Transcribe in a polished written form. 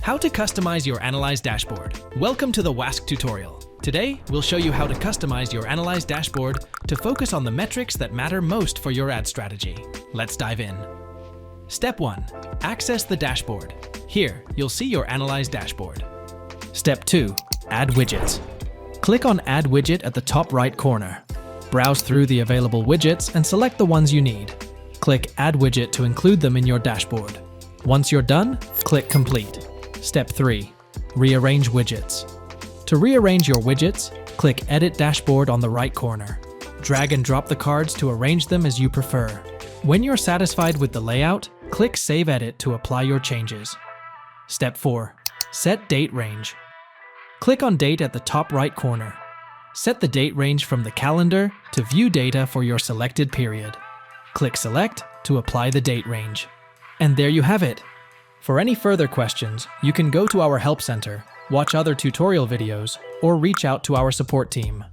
How to customize your Analyze dashboard. Welcome to the WASK tutorial. Today, we'll show you how to customize your Analyze dashboard to focus on the metrics that matter most for your ad strategy. Let's dive in. Step 1. Access the dashboard. Here, you'll see your Analyze dashboard. Step 2. Add widgets. Click on Add Widget at the top right corner. Browse through the available widgets and select the ones you need. Click Add Widget to include them in your dashboard. Once you're done, click Complete. Step 3. Rearrange widgets. To rearrange your widgets, click Edit Dashboard on the right corner. Drag and drop the cards to arrange them as you prefer. When you're satisfied with the layout, click Save Edit to apply your changes. Step 4. Set date range. Click on Date at the top right corner. Set the date range from the calendar to view data for your selected period. Click Select to apply the date range. And there you have it. For any further questions, you can go to our Help Center, watch other tutorial videos, or reach out to our support team.